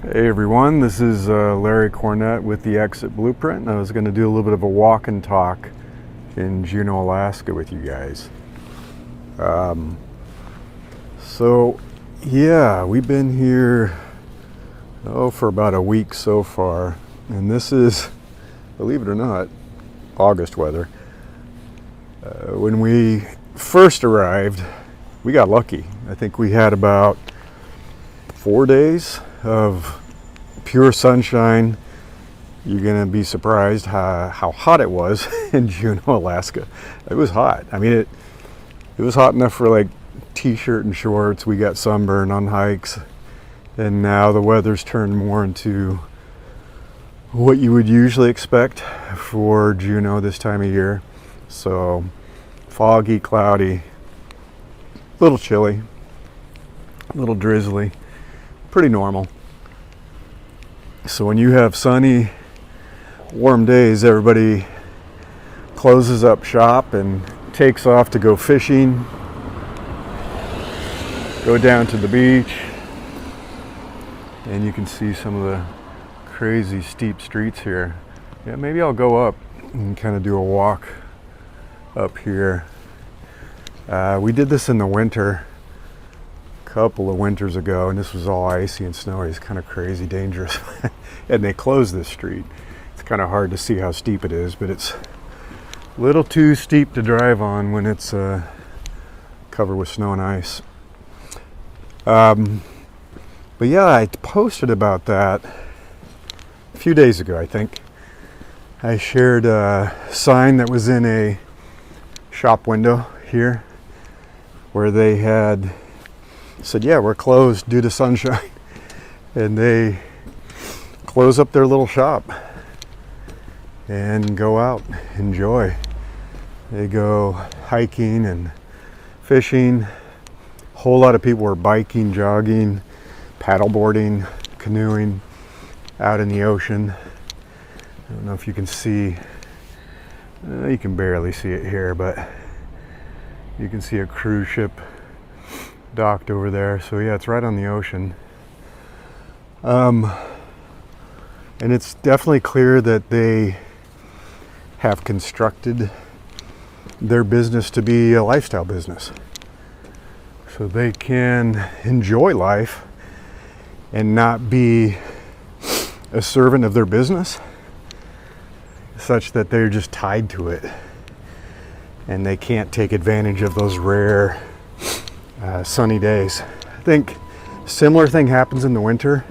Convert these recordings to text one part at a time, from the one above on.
Hey everyone, this is Larry Cornett with the Exit Blueprint. I was going to do a little bit of a walk and talk in Juneau, Alaska with you guys. We've been here for about a week so far, and this is, believe it or not, August weather. When we first arrived, we got lucky. I think we had about 4 days of pure sunshine. You're gonna be surprised how hot it was in Juneau, Alaska. It was hot. I mean, it was hot enough for like t-shirt and shorts. We got sunburn on hikes, and now the weather's turned more into what you would usually expect for Juneau this time of year. So foggy, cloudy, a little chilly, a little drizzly, pretty normal. So when you have sunny, warm days, everybody closes up shop and takes off to go fishing, go down to the beach, and you can see some of the crazy steep streets here. Yeah, maybe I'll go up and kind of do a walk up here. We did this in the winter, couple of winters ago, and this was all icy and snowy. It's kind of crazy dangerous. And they closed this street. It's kind of hard to see how steep it is, but it's a little too steep to drive on when it's covered with snow and ice. But yeah, I posted about that a few days ago, I think. I shared a sign that was in a shop window here where they had said, yeah, we're closed due to sunshine. And they close up their little shop and go out, enjoy. They go hiking and fishing. A whole lot of people were biking, jogging, paddleboarding, canoeing out in the ocean. I don't know if you can see, you can barely see it here, but you can see a cruise ship docked over there. So yeah, it's right on the ocean. And it's definitely clear that they have constructed their business to be a lifestyle business. So they can enjoy life and not be a servant of their business, such that they're just tied to it and they can't take advantage of those rare sunny days. I think similar thing happens in the winter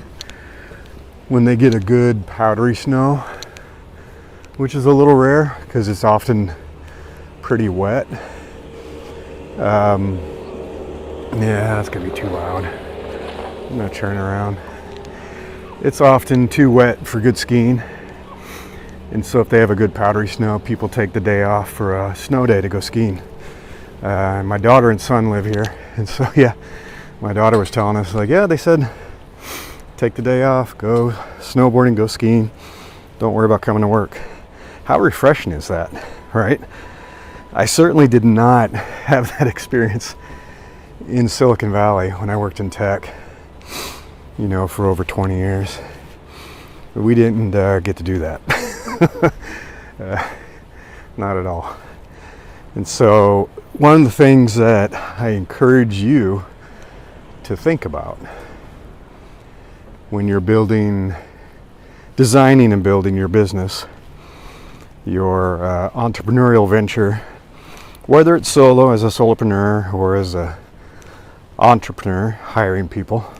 when they get a good powdery snow, which is a little rare because it's often pretty wet. Yeah, that's gonna be too loud. I'm gonna turn around. It's often too wet for good skiing, and so if they have a good powdery snow, people take the day off for a snow day to go skiing. My daughter and son live here, and so yeah, my daughter was telling us, like, yeah, they said take the day off, go snowboarding, go skiing, don't worry about coming to work. How refreshing is that, right? I certainly did not have that experience in Silicon Valley when I worked in tech, for over 20 years. We didn't get to do that. Not at all. And so one of the things that I encourage you to think about when you're designing and building your business, your entrepreneurial venture, whether it's solo as a solopreneur or as a entrepreneur hiring people,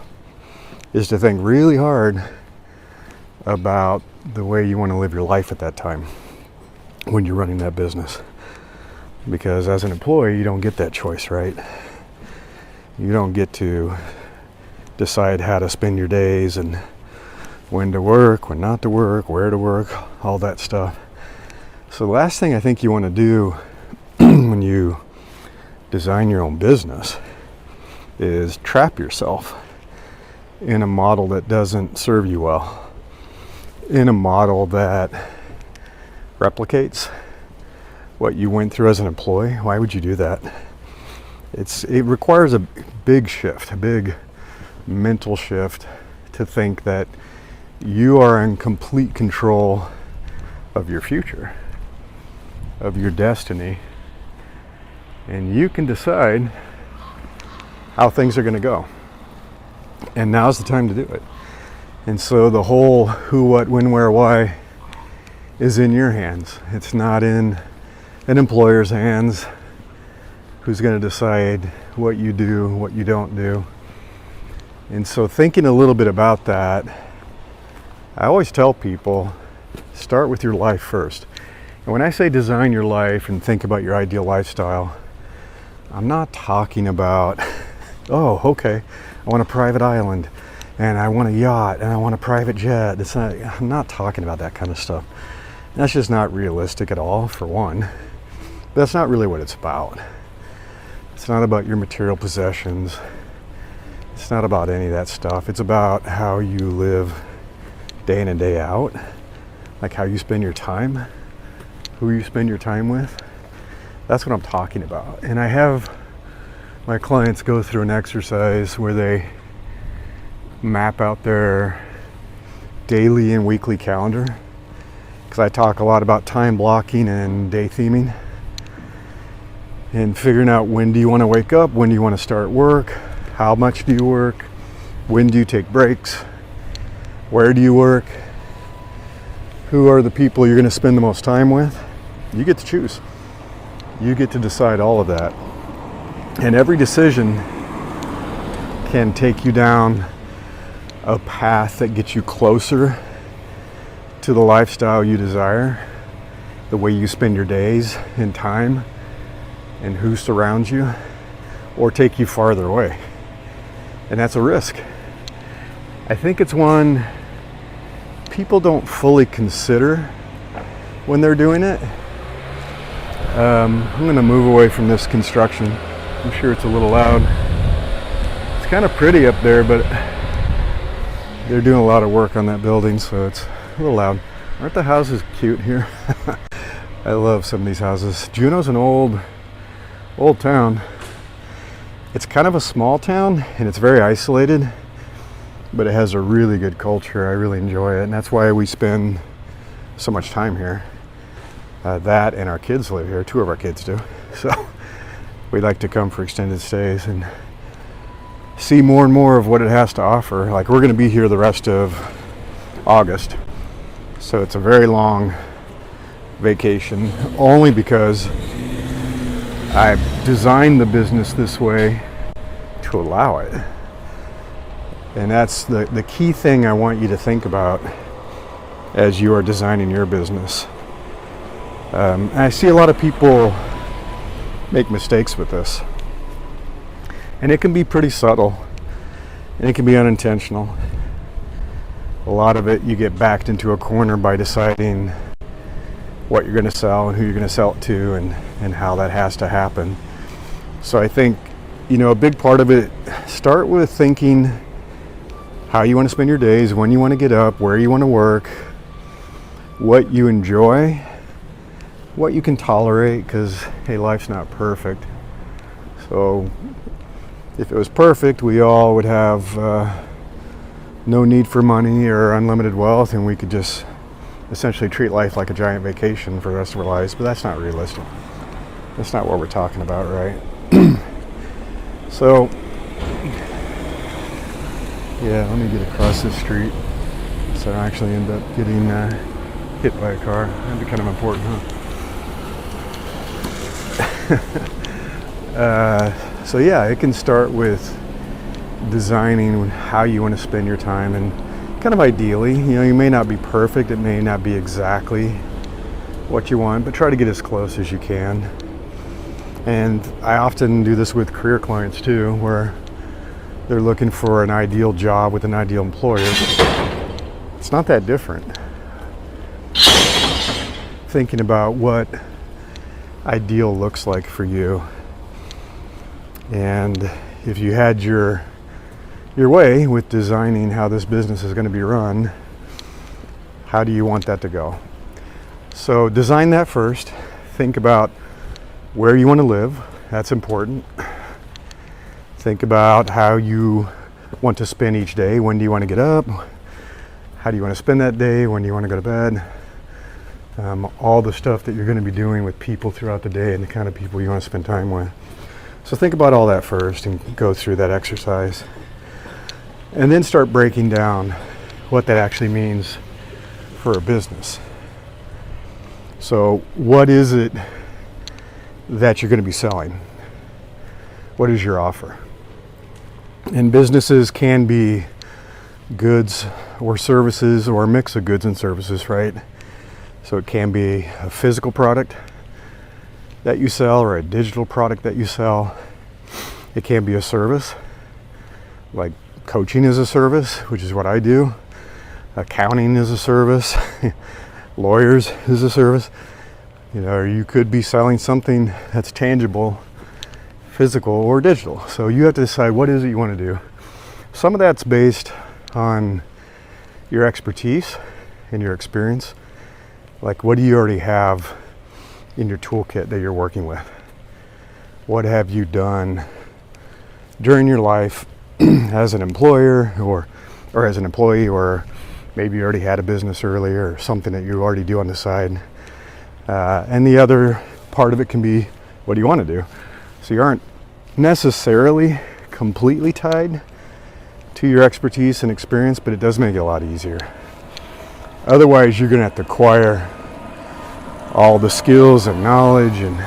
is to think really hard about the way you want to live your life at that time when you're running that business. Because as an employee, you don't get that choice, right? You don't get to decide how to spend your days and when to work, when not to work, where to work, all that stuff. So the last thing I think you want to do when you design your own business is trap yourself in a model that doesn't serve you well, in a model that replicates what you went through as an employee. Why would you do that? It requires a big shift, a big mental shift to think that you are in complete control of your future, of your destiny, and you can decide how things are going to go. And now's the time to do it. And so the whole who, what, when, where, why is in your hands. It's not in an employer's hands who's going to decide what you do, what you don't do. And so thinking a little bit about that, I always tell people, start with your life first. And when I say design your life and think about your ideal lifestyle, I'm not talking about, oh, okay, I want a private island and I want a yacht and I want a private jet. I'm not talking about that kind of stuff. That's just not realistic at all, for one. But that's not really what it's about. It's not about your material possessions. It's not about any of that stuff. It's about how you live day in and day out, like how you spend your time, who you spend your time with. That's what I'm talking about. And I have my clients go through an exercise where they map out their daily and weekly calendar, because I talk a lot about time blocking and day theming and figuring out when do you want to wake up, when do you want to start work, how much do you work, when do you take breaks, where do you work, who are the people you're going to spend the most time with. You get to choose. You get to decide all of that. And every decision can take you down a path that gets you closer to the lifestyle you desire, the way you spend your days and time, and who surrounds you, or take you farther away. And that's a risk. I think it's one people don't fully consider when they're doing it. I'm going to move away from this construction. I'm sure it's a little loud. It's kind of pretty up there, but they're doing a lot of work on that building, so it's a little loud. Aren't the houses cute here? I love some of these houses. Juneau's an old town. It's kind of a small town, and it's very isolated, but it has a really good culture. I really enjoy it, and that's why we spend so much time here. That and our kids live here. 2 of our kids do. So we like to come for extended stays and see more and more of what it has to offer. Like, we're going to be here the rest of August. So it's a very long vacation, only because I've designed the business this way to allow it. And that's the key thing I want you to think about as you are designing your business. I see a lot of people make mistakes with this. And it can be pretty subtle, and it can be unintentional. A lot of it, you get backed into a corner by deciding what you're going to sell and who you're going to sell it to, and how that has to happen. So I think, a big part of it, start with thinking how you want to spend your days, when you want to get up, where you want to work, what you enjoy, what you can tolerate, because, hey, life's not perfect. So if it was perfect, we all would have no need for money or unlimited wealth, and we could just essentially treat life like a giant vacation for the rest of our lives. But that's not realistic. That's not what we're talking about, right? So, yeah, let me get across this street so I actually end up getting hit by a car. That'd be kind of important, huh? So yeah, it can start with designing how you want to spend your time, and kind of ideally, you may not be perfect, it may not be exactly what you want, but try to get as close as you can. And I often do this with career clients too, where they're looking for an ideal job with an ideal employer. It's not that different. Thinking about what ideal looks like for you. And if you had your way with designing how this business is going to be run, how do you want that to go? So design that first. Think about where you want to live. That's important. Think about how you want to spend each day. When do you want to get up? How do you want to spend that day? When do you want to go to bed? All the stuff that you're going to be doing with people throughout the day and the kind of people you want to spend time with. So think about all that first and go through that exercise. And then start breaking down what that actually means for a business. So what is it that you're going to be selling? What is your offer? And businesses can be goods or services or a mix of goods and services, right? So it can be a physical product that you sell or a digital product that you sell. It can be a service, like coaching is a service, which is what I do. Accounting is a service. Lawyers is a service. You know, or you could be selling something that's tangible, physical or digital. So you have to decide what is it you want to do. Some of that's based on your expertise and your experience. Like, what do you already have in your toolkit that you're working with? What have you done during your life as an employer or as an employee, or maybe you already had a business earlier or something that you already do on the side. And the other part of it can be, what do you want to do? So you aren't necessarily completely tied to your expertise and experience, but it does make it a lot easier. Otherwise, you're going to have to acquire all the skills and knowledge and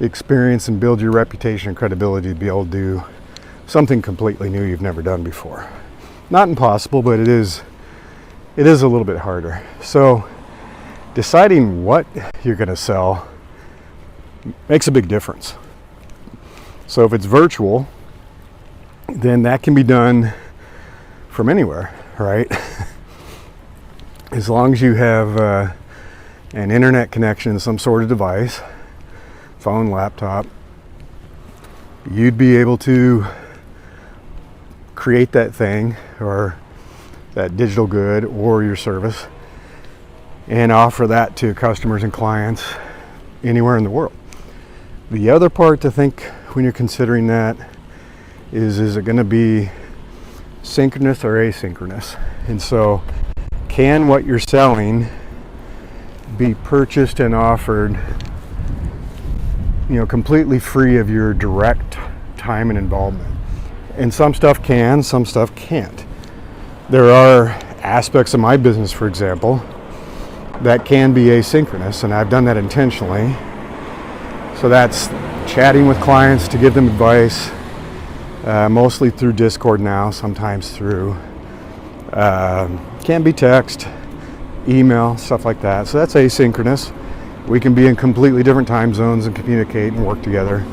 experience and build your reputation and credibility to be able to do something completely new you've never done before. Not impossible, but it is a little bit harder. So deciding what you're going to sell makes a big difference. So if it's virtual, then that can be done from anywhere, right? As long as you have an internet connection, some sort of device, phone, laptop, you'd be able to create that thing or that digital good or your service and offer that to customers and clients anywhere in the world. The other part to think when you're considering that is it going to be synchronous or asynchronous? And so can what you're selling be purchased and offered, completely free of your direct time and involvement? And some stuff can, some stuff can't. There are aspects of my business, for example, that can be asynchronous, and I've done that intentionally. So that's chatting with clients to give them advice, mostly through Discord now, sometimes through, can be text, email, stuff like that. So that's asynchronous. We can be in completely different time zones and communicate and work together,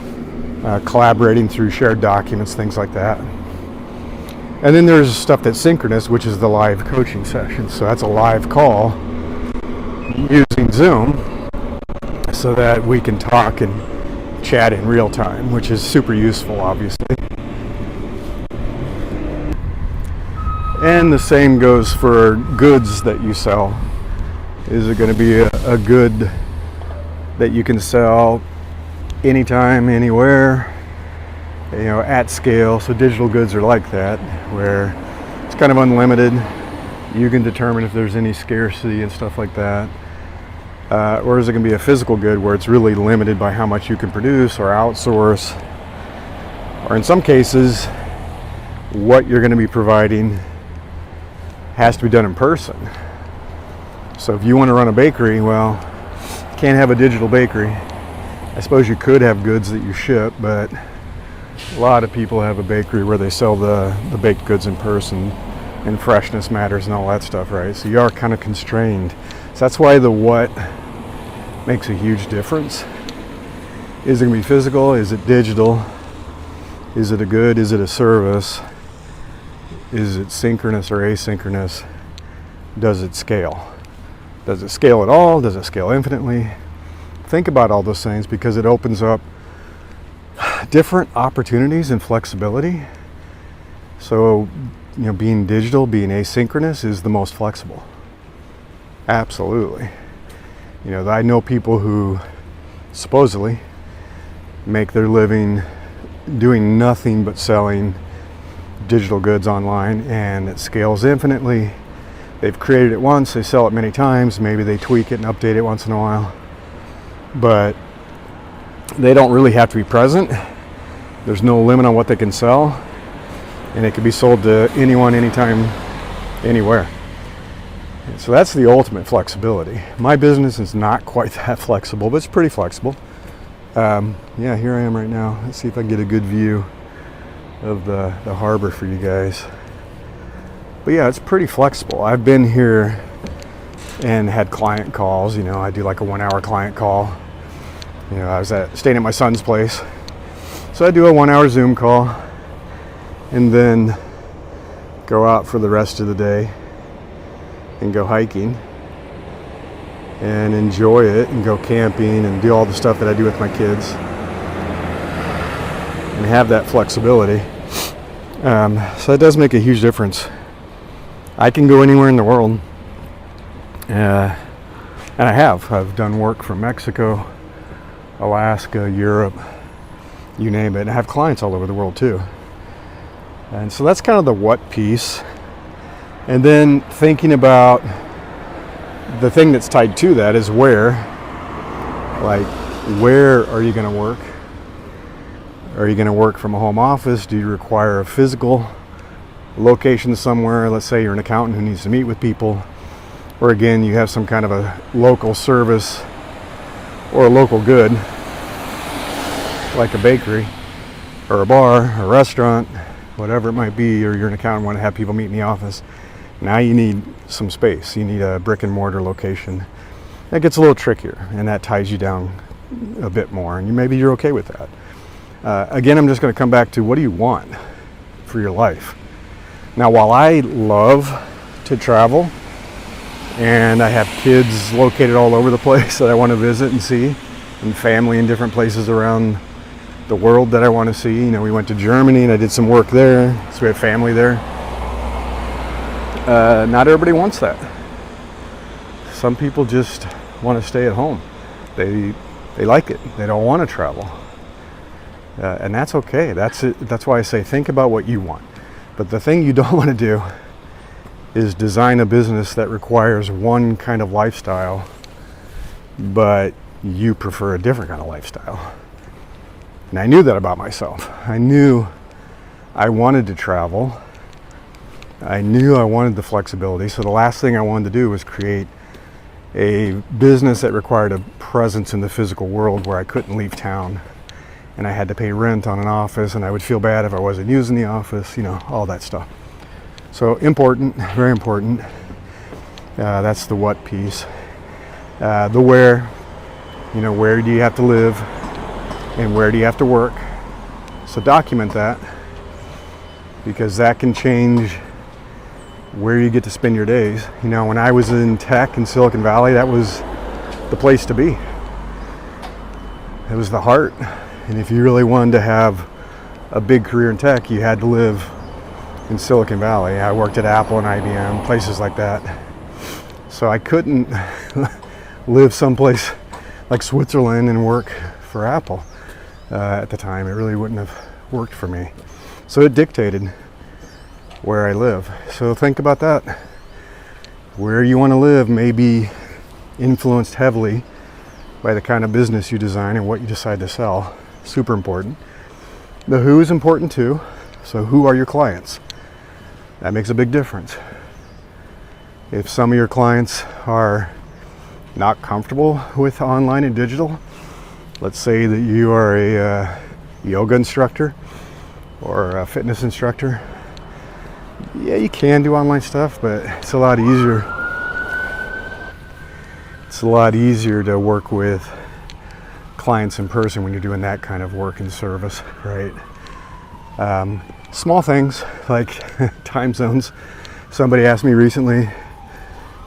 collaborating through shared documents, things like that. And then there's stuff that's synchronous, which is the live coaching session. So that's a live call using Zoom so that we can talk and chat in real time, which is super useful, obviously. And the same goes for goods that you sell. Is it going to be a good that you can sell anytime, anywhere, at scale? So digital goods are like that, where it's kind of unlimited. You can determine if there's any scarcity and stuff like that. Or is it going to be a physical good where it's really limited by how much you can produce or outsource? Or in some cases, what you're going to be providing has to be done in person. So if you want to run a bakery, well, you can't have a digital bakery. I suppose you could have goods that you ship, but a lot of people have a bakery where they sell the baked goods in person, and freshness matters and all that stuff, right? So you are kind of constrained. So that's why the what makes a huge difference. Is it going to be physical? Is it digital? Is it a good? Is it a service? Is it synchronous or asynchronous? Does it scale? Does it scale at all? Does it scale infinitely? Think about all those things, because it opens up different opportunities and flexibility. So, being digital, being asynchronous is the most flexible. Absolutely. I know people who supposedly make their living doing nothing but selling digital goods online, and it scales infinitely. They've created it once, they sell it many times, maybe they tweak it and update it once in a while, but they don't really have to be present. There's no limit on what they can sell, and it can be sold to anyone, anytime, anywhere. And so that's the ultimate flexibility. My business is not quite that flexible, but it's pretty flexible. Yeah, here I am right now. Let's see if I can get a good view of the harbor for you guys. But yeah, it's pretty flexible. I've been here and had client calls. You know, I do like a 1-hour client call. You know, I was staying at my son's place, so I do a 1-hour Zoom call and then go out for the rest of the day and go hiking and enjoy it and go camping and do all the stuff that I do with my kids and have that flexibility. So it does make a huge difference. I can go anywhere in the world, and I've done work from Mexico, Alaska, Europe, you name it. And I have clients all over the world too. And so that's kind of the what piece. And then thinking about the thing that's tied to that is where. Like, where are you going to work? Are you going to work from a home office? Do you require a physical location somewhere? Let's say you're an accountant who needs to meet with people. Or again, you have some kind of a local service or a local good, like a bakery or a bar or a restaurant, whatever it might be, or you're an accountant and want to have people meet in the office. Now you need some space. You need a brick-and-mortar location. That gets a little trickier, and that ties you down a bit more, and maybe you're okay with that. Again, I'm just going to come back to, what do you want for your life? Now, while I love to travel, and I have kids located all over the place that I want to visit and see, and family in different places around the world that I want to see. You know, we went to Germany and I did some work there, so we have family there. Not everybody wants that. Some people just want to stay at home. They like it. They don't want to travel. And that's okay. That's it. That's why I say, think about what you want. But the thing you don't want to do is design a business that requires one kind of lifestyle, but you prefer a different kind of lifestyle. And I knew that about myself. I knew I wanted to travel. I knew I wanted the flexibility. So the last thing I wanted to do was create a business that required a presence in the physical world where I couldn't leave town. And I had to pay rent on an office, and I would feel bad if I wasn't using the office, you know, all that stuff. So important, very important. That's the what piece. The where, you know, where do you have to live and where do you have to work? So document that, because that can change where you get to spend your days. You know, when I was in tech in Silicon Valley, that was the place to be. It was the heart. And if you really wanted to have a big career in tech, you had to live in Silicon Valley. I worked at Apple and IBM, places like that. So I couldn't live someplace like Switzerland and work for Apple at the time. It really wouldn't have worked for me. So it dictated where I live. So think about that. Where you want to live may be influenced heavily by the kind of business you design and what you decide to sell. Super important. The who is important too. So who are your clients? That makes a big difference. If some of your clients are not comfortable with online and digital, let's say that you are a yoga instructor or a fitness instructor, yeah, you can do online stuff, but it's a lot easier. It's a lot easier to work with clients in person when you're doing that kind of work and service, right? Small things like time zones. Somebody asked me recently,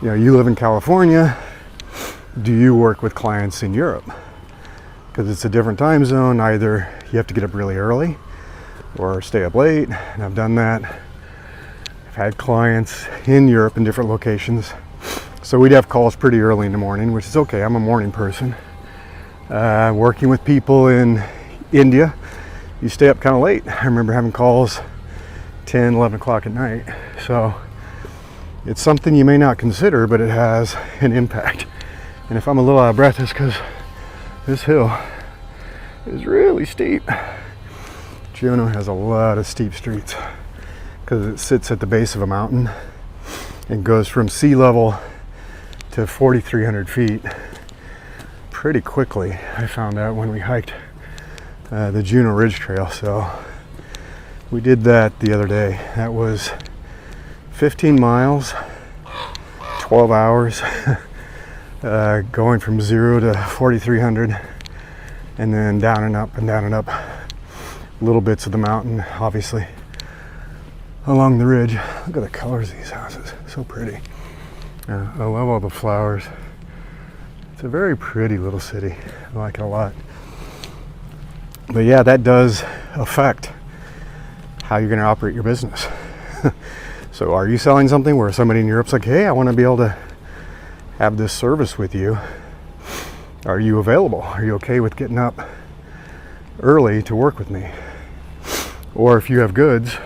you know, you live in California, do you work with clients in Europe? Because it's a different time zone. Either you have to get up really early or stay up late, and I've done that. I've had clients in Europe in different locations, so we'd have calls pretty early in the morning, which is okay. I'm a morning person. Working with people in India, you stay up kind of late. I remember having calls 10, 11 o'clock at night. So it's something you may not consider, but it has an impact. And if I'm a little out of breath, it's because this hill is really steep. Juneau has a lot of steep streets because it sits at the base of a mountain and goes from sea level to 4,300 feet pretty quickly. I found out when we hiked the Juneau Ridge Trail. So we did that the other day. That was 15 miles, 12 hours, going from 0 to 4,300, and then down and up and down and up. Little bits of the mountain, obviously, along the ridge. Look at the colors of these houses, so pretty. I love all the flowers. It's a very pretty little city. I like it a lot. But yeah, that does affect how you're going to operate your business. So are you selling something where somebody in Europe's like, hey, I want to be able to have this service with you? Are you available? Are you okay with getting up early to work with me? Or if you have goods,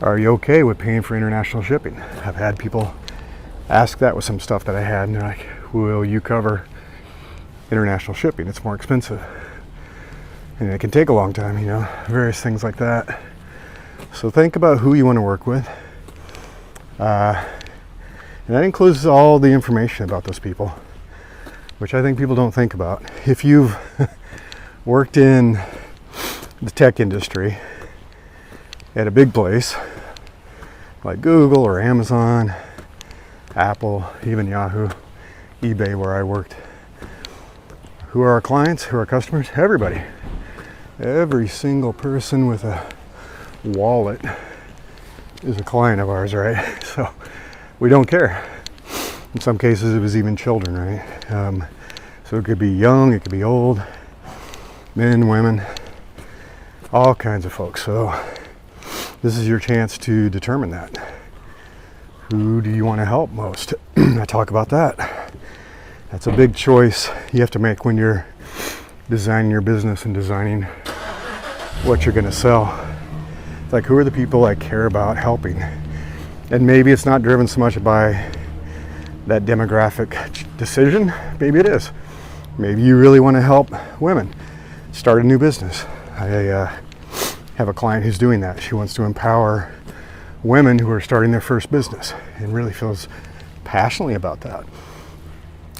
are you okay with paying for international shipping? I've had people ask that with some stuff that I had, and they're like, will you cover international shipping? It's more expensive. And it can take a long time, you know, various things like that. So think about who you want to work with. And that includes all the information about those people, which I think people don't think about. If you've worked in the tech industry at a big place like Google or Amazon, Apple, even Yahoo, eBay, where I worked, who are our clients? Who are our customers? Everybody. Every single person with a wallet is a client of ours, right? So we don't care. In some cases, it was even children, right? So it could be young, it could be old, men, women, all kinds of folks. So this is your chance to determine that. Who do you want to help most? I talk about that. That's a big choice you have to make when you're designing your business and designing what you're going to sell. It's like, who are the people I care about helping? And maybe it's not driven so much by that demographic decision. Maybe it is. Maybe you really want to help women start a new business. I have a client who's doing that. She wants to empower women who are starting their first business and really feels passionately about that.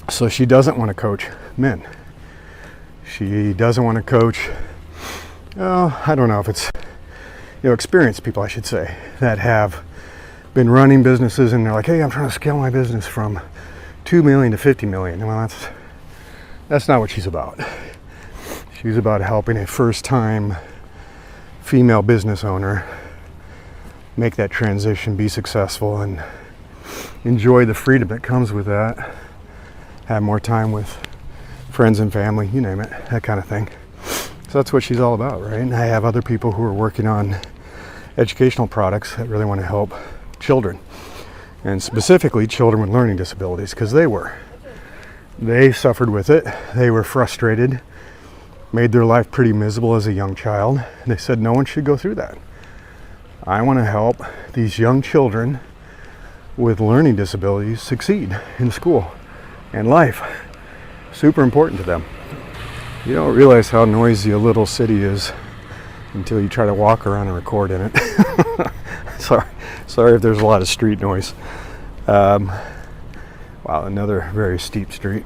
So she doesn't want to coach men. She doesn't want to coach, I don't know if it's, experienced people, I should say, that have been running businesses and they're like, hey, I'm trying to scale my business from 2 million to 50 million. Well, that's not what she's about. She's about helping a first-time female business owner make that transition, be successful, and enjoy the freedom that comes with that. Have more time with friends and family, you name it, that kind of thing. So that's what she's all about, right? And I have other people who are working on educational products that really want to help children, and specifically children with learning disabilities, because they suffered with it. They were frustrated, made their life pretty miserable as a young child. And they said, no one should go through that. I want to help these young children with learning disabilities succeed in school and life. Super important to them. You don't realize how noisy a little city is until you try to walk around and record in it. Sorry if there's a lot of street noise. Wow, another very steep street.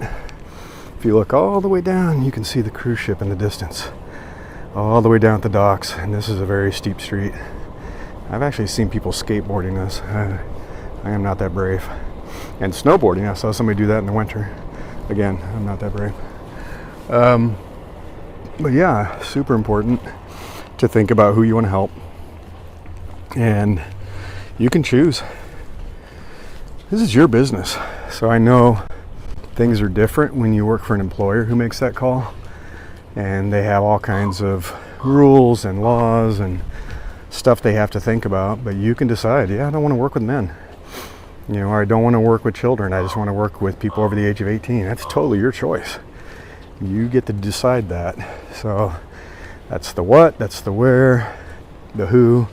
If you look all the way down, you can see the cruise ship in the distance. All the way down at the docks, and this is a very steep street. I've actually seen people skateboarding this. I am not that brave. And snowboarding, I saw somebody do that in the winter. Again, I'm not that brave. But yeah, super important to think about who you want to help. And you can choose. This is your business. So I know things are different when you work for an employer who makes that call. And they have all kinds of rules and laws and stuff they have to think about. But you can decide, yeah, I don't want to work with men. Or I don't want to work with children. I just want to work with people over the age of 18. That's totally your choice. You get to decide that. So that's the what, that's the where, the who,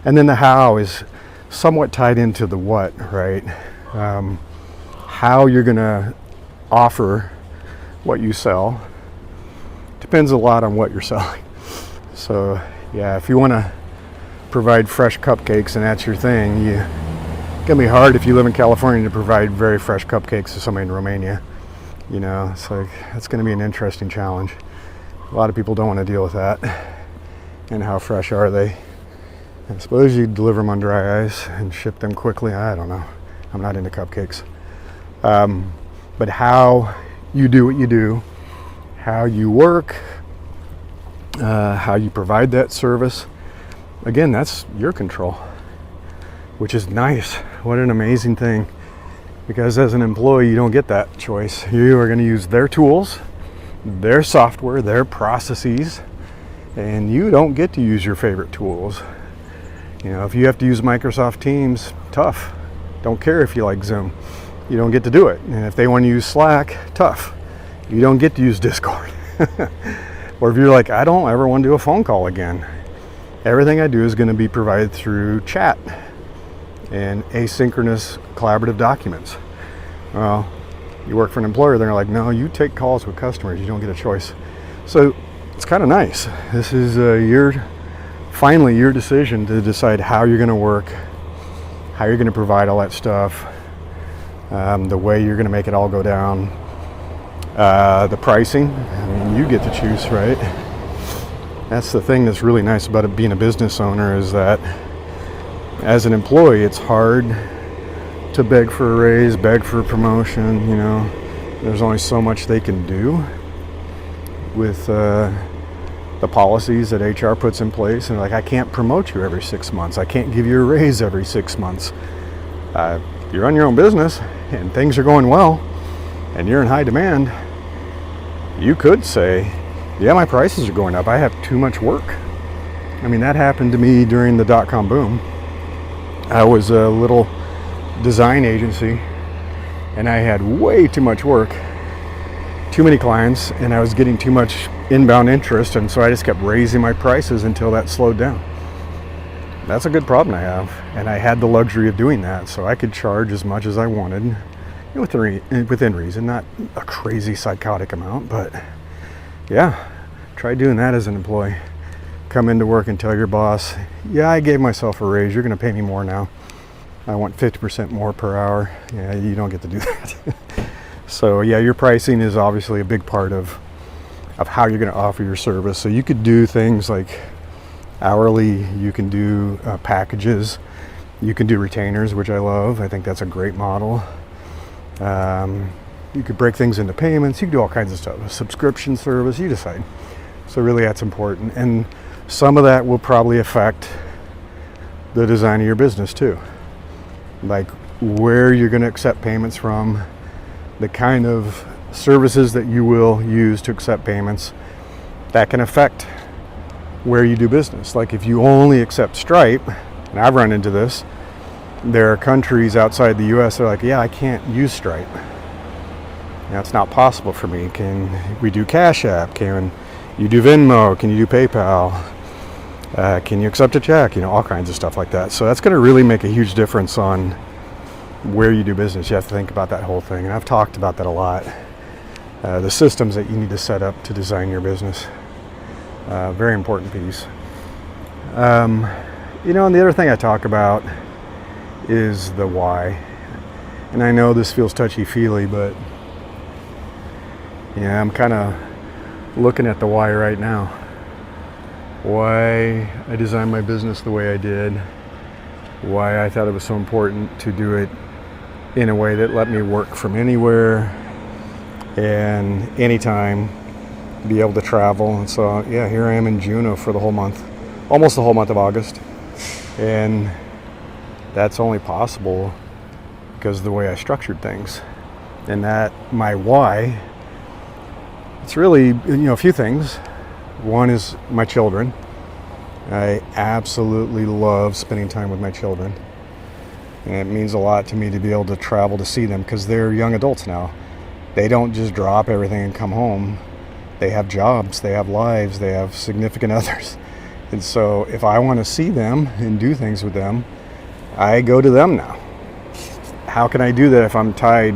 And then the how is somewhat tied into the what, right? How you're going to offer what you sell depends a lot on what you're selling. So yeah, if you want to provide fresh cupcakes and that's your thing, it's gonna be hard if you live in California to provide very fresh cupcakes to somebody in Romania. You know, it's like, that's gonna be an interesting challenge. A lot of people don't want to deal with that. And how fresh are they? I suppose you deliver them on dry ice and ship them quickly. I don't know. I'm not into cupcakes. But how you do what you do, how you work, how you provide that service, again, that's your control, which is nice. What an amazing thing. Because as an employee, you don't get that choice. You are going to use their tools, their software, their processes, and you don't get to use your favorite tools. You know, if you have to use Microsoft Teams, tough. Don't care if you like Zoom. You don't get to do it. And if they want to use Slack, tough. You don't get to use Discord. Or if you're like, I don't ever want to do a phone call again. Everything I do is going to be provided through chat and asynchronous collaborative documents. Well, you work for an employer, they're like, no, you take calls with customers. You don't get a choice. So it's kind of nice. This is finally your decision to decide how you're going to work, how you're going to provide all that stuff, the way you're going to make it all go down, the pricing. I mean, you get to choose, right? That's the thing that's really nice about it being a business owner, is that as an employee, it's hard to beg for a raise, beg for a promotion. You know, there's only so much they can do with the policies that HR puts in place. And like, I can't promote you every 6 months. I can't give you a raise every 6 months. You run your own business and things are going well and you're in high demand, you could say, yeah, my prices are going up. I have too much work. I mean, that happened to me during the dot-com boom. I was a little design agency and I had way too much work, too many clients, and I was getting too much inbound interest, and so I just kept raising my prices until that slowed down. That's a good problem to have, and I had the luxury of doing that, so I could charge as much as I wanted, within reason, not a crazy psychotic amount, but yeah, try doing that as an employee. Come into work and tell your boss, yeah, I gave myself a raise, you're going to pay me more now. I want 50% more per hour. Yeah, you don't get to do that. So yeah, your pricing is obviously a big part of how you're going to offer your service. So you could do things like hourly, you can do packages, you can do retainers, which I love. I think that's a great model. You could break things into payments, you can do all kinds of stuff. A subscription service, you decide. So really that's important. And some of that will probably affect the design of your business too. Like where you're going to accept payments from, the kind of services that you will use to accept payments, that can affect where you do business. Like if you only accept Stripe, and I've run into this, there are countries outside the US that are like, yeah, I can't use Stripe. That's not possible for me. Can we do Cash App? Can you do Venmo? Can you do PayPal? Can you accept a check? You know, all kinds of stuff like that. So that's going to really make a huge difference on where you do business. You have to think about that whole thing. And I've talked about that a lot. The systems that you need to set up to design your business. Very important piece. You know, and the other thing I talk about is the why. And I know this feels touchy-feely, but yeah, I'm kind of looking at the why right now. Why I designed my business the way I did. Why I thought it was so important to do it in a way that let me work from anywhere and anytime, be able to travel. And so yeah, here I am in Juneau for the whole month, almost the whole month of August. And that's only possible because of the way I structured things. And that my why, it's really, you know, a few things. One is my children. I absolutely love spending time with my children. And it means a lot to me to be able to travel to see them because they're young adults now. They don't just drop everything and come home. They have jobs, they have lives, they have significant others. And so if I want to see them and do things with them, I go to them now. How can I do that if I'm tied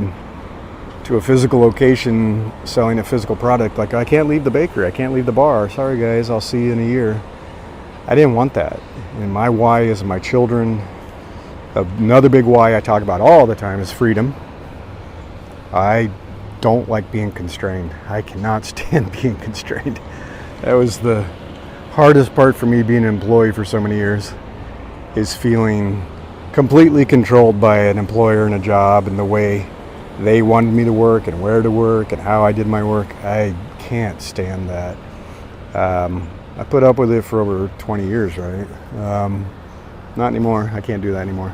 to a physical location selling a physical product? Like, I can't leave the bakery, I can't leave the bar. Sorry guys, I'll see you in a year. I didn't want that. And my why is my children. Another big why I talk about all the time is freedom. I don't like being constrained. I cannot stand being constrained. That was the hardest part for me being an employee for so many years, is feeling completely controlled by an employer and a job and the way they wanted me to work and where to work and how I did my work. I can't stand that. I put up with it for over 20 years, right? Not anymore. I can't do that anymore.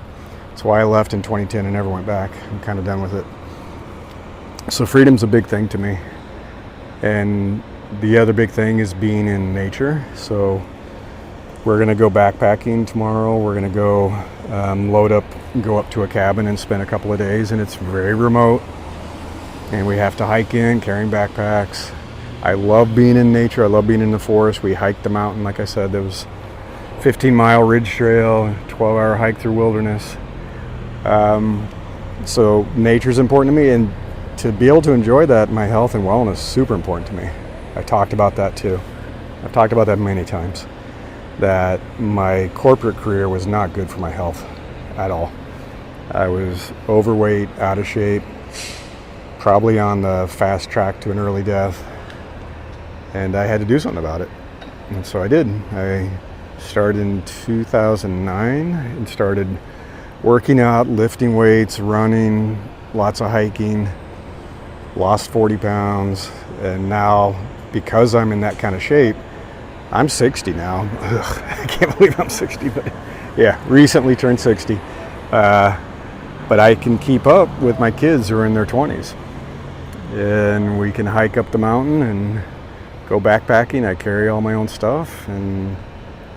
That's why I left in 2010 and never went back. I'm kind of done with it. So freedom's a big thing to me. And the other big thing is being in nature. So we're going to go backpacking tomorrow. We're going to go load up, go up to a cabin and spend a couple of days. And it's very remote. And we have to hike in, carrying backpacks. I love being in nature. I love being in the forest. We hiked the mountain. Like I said, there was 15-mile ridge trail, 12-hour hike through wilderness. So nature's important to me. And to be able to enjoy that, my health and wellness is super important to me. I talked about that too. I've talked about that many times, that my corporate career was not good for my health at all. I was overweight, out of shape, probably on the fast track to an early death, and I had to do something about it. And so I did. I started in 2009 and started working out, lifting weights, running, lots of hiking. Lost 40 pounds, and now, because I'm in that kind of shape, I'm 60 now. Ugh, I can't believe I'm 60, but yeah, recently turned 60. But I can keep up with my kids who are in their 20s. And we can hike up the mountain and go backpacking. I carry all my own stuff, and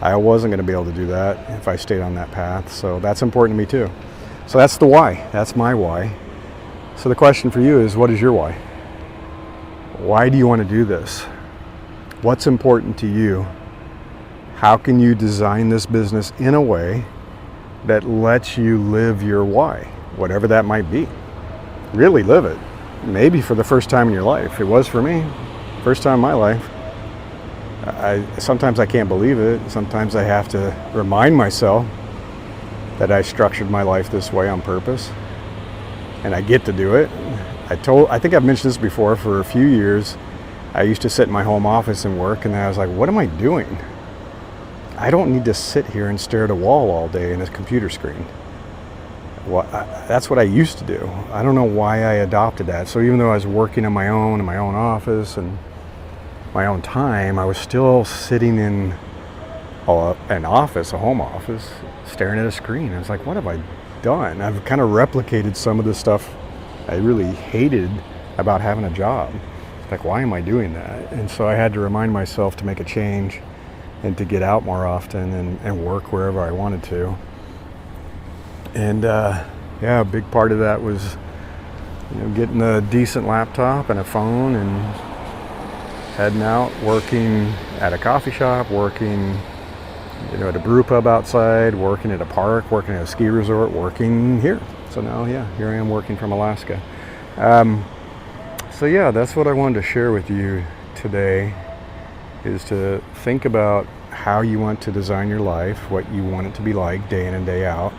I wasn't going to be able to do that if I stayed on that path. So that's important to me too. So that's the why. That's my why. So the question for you is, what is your why? Why do you want to do this? What's important to you? How can you design this business in a way that lets you live your why, whatever that might be? Really live it. Maybe for the first time in your life. It was for me. First time in my life. Sometimes I can't believe it. Sometimes I have to remind myself that I structured my life this way on purpose. And I get to do it. I think I've mentioned this before. For a few years, I used to sit in my home office and work, and I was like, what am I doing? I don't need to sit here and stare at a wall all day and a computer screen. Well, that's what I used to do. I don't know why I adopted that. So even though I was working on my own in my own office and my own time, I was still sitting in an office, a home office, staring at a screen. I was like, what have I done? I've kind of replicated some of the stuff I really hated about having a job. Like, why am I doing that? And so I had to remind myself to make a change and to get out more often and work wherever I wanted to. And yeah, a big part of that was, getting a decent laptop and a phone and heading out, working at a coffee shop, working at a brew pub outside, working at a park, working at a ski resort, working here. So now, yeah, here I am working from Alaska. So yeah, that's what I wanted to share with you today, is to think about how you want to design your life, what you want it to be like day in and day out,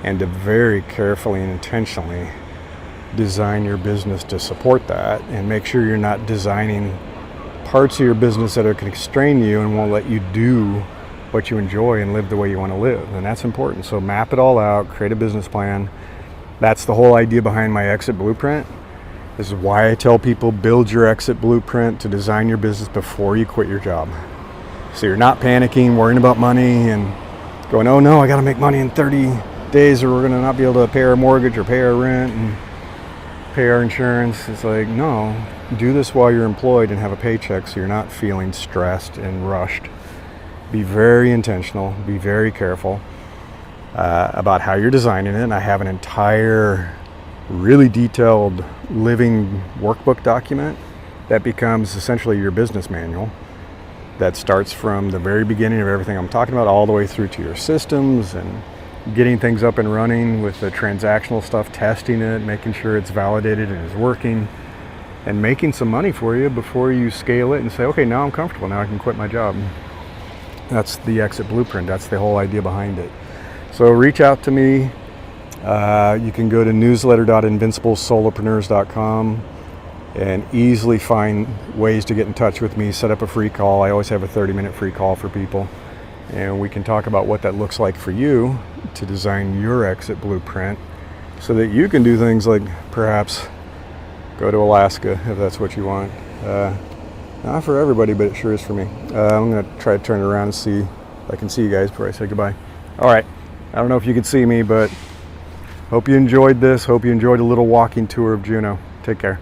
and to very carefully and intentionally design your business to support that, and make sure you're not designing parts of your business that are going to constrain you and won't let you do what you enjoy and live the way you want to live. And that's important. So map it all out, create a business plan. That's the whole idea behind my exit blueprint. This is why I tell people, build your exit blueprint to design your business before you quit your job. So you're not panicking, worrying about money and going, oh no, I got to make money in 30 days or we're going to not be able to pay our mortgage or pay our rent and pay our insurance. It's like, no, do this while you're employed and have a paycheck so you're not feeling stressed and rushed. Be very intentional, be very careful about how you're designing it. And I have an entire, really detailed living workbook document that becomes essentially your business manual. that starts from the very beginning of everything I'm talking about all the way through to your systems and getting things up and running with the transactional stuff, testing it, making sure it's validated and is working, and making some money for you before you scale it and say, okay, now I'm comfortable, now I can quit my job. That's the exit blueprint. That's the whole idea behind it. So reach out to me. You can go to newsletter.invinciblesolopreneurs.com and easily find ways to get in touch with me. Set up a free call. I always have a 30-minute free call for people, and we can talk about what that looks like for you to design your exit blueprint so that you can do things like perhaps go to Alaska if that's what you want. Not for everybody, but it sure is for me. I'm going to try to turn it around and see if I can see you guys before I say goodbye. All right. I don't know if you can see me, but hope you enjoyed this. Hope you enjoyed a little walking tour of Juneau. Take care.